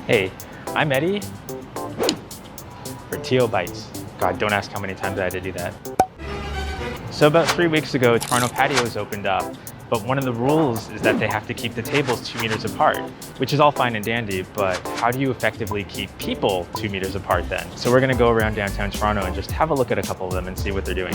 Hey, I'm Eddie for T.O. Bites. God, don't ask how many times I had to do that. So about 3 weeks ago, Toronto Patios opened up, but one of the rules is that they have to keep the tables 2 meters apart, which is all fine and dandy, but how do you effectively keep people 2 meters apart then? So we're gonna go around downtown Toronto and just have a look at a couple of them and see what they're doing.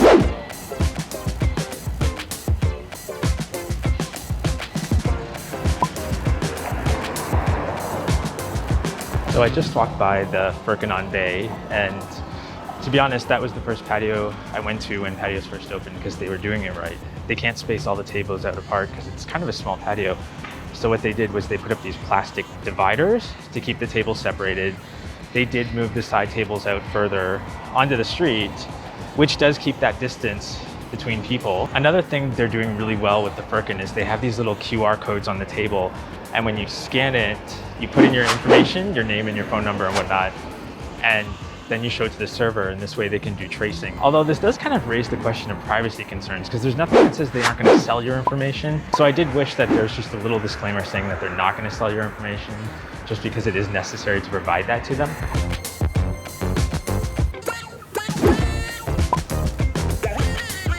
So I just walked by the Firkin Bay, and to be honest, that was the first patio I went to when Patios first opened because they were doing it right. They can't space all the tables out apart because it's kind of a small patio. So what they did was they put up these plastic dividers to keep the tables separated. They did move the side tables out further onto the street, which does keep that distance between people. Another thing they're doing really well with the Firkin is they have these little QR codes on the table, and when you scan it, you put in your information, your name and your phone number and whatnot, and then you show it to the server, and this way they can do tracing. Although this does kind of raise the question of privacy concerns because there's nothing that says they aren't going to sell your information. So I did wish that there's just a little disclaimer saying that they're not going to sell your information just because it is necessary to provide that to them.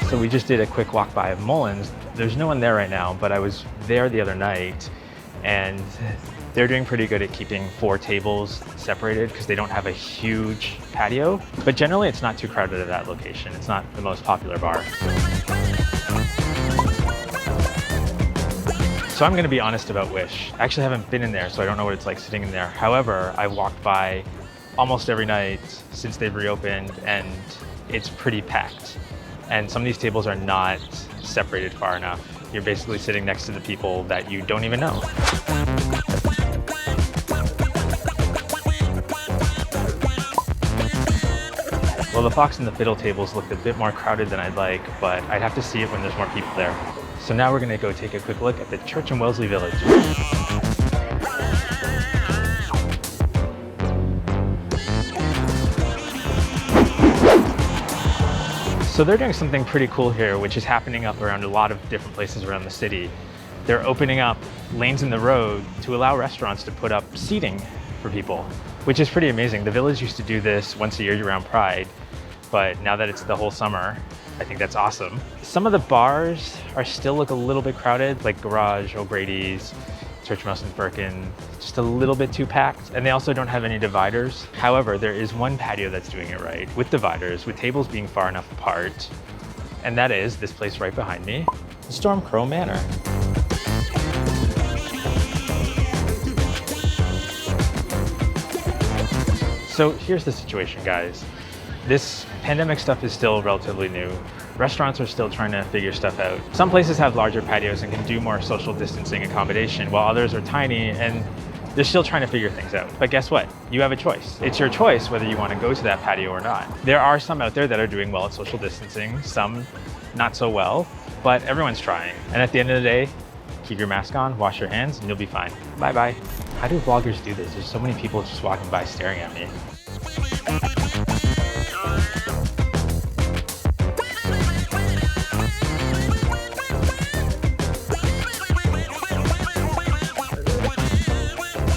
So we just did a quick walk by of Mullins. There's no one there right now, but I was there the other night, and they're doing pretty good at keeping 4 tables separated because they don't have a huge patio. But generally, it's not too crowded at that location. It's not the most popular bar. So I'm going to be honest about Wish. I actually haven't been in there, so I don't know what it's like sitting in there. However, I've walked by almost every night since they've reopened, and it's pretty packed. And some of these tables are not separated far enough. You're basically sitting next to the people that you don't even know. Well, the Fox and the Fiddle tables looked a bit more crowded than I'd like, but I'd have to see it when there's more people there. So now we're gonna go take a quick look at the Church and Wellesley Village. So they're doing something pretty cool here, which is happening up around a lot of different places around the city. They're opening up lanes in the road to allow restaurants to put up seating for people, which is pretty amazing. The Village used to do this once a year around Pride, but now that it's the whole summer, I think that's awesome. Some of the bars are still look a little bit crowded, like Garage, O'Grady's, Churchmouse and Firkin, just a little bit too packed. And they also don't have any dividers. However, there is one patio that's doing it right, with dividers, with tables being far enough apart. And that is this place right behind me, the Storm Crow Manor. So here's the situation, guys. This pandemic stuff is still relatively new. Restaurants are still trying to figure stuff out. Some places have larger patios and can do more social distancing accommodation, while others are tiny and they're still trying to figure things out. But guess what? You have a choice. It's your choice whether you want to go to that patio or not. There are some out there that are doing well at social distancing, some not so well, but everyone's trying. And at the end of the day, keep your mask on, wash your hands, and you'll be fine. Bye-bye. How do vloggers do this? There's so many people just walking by staring at me.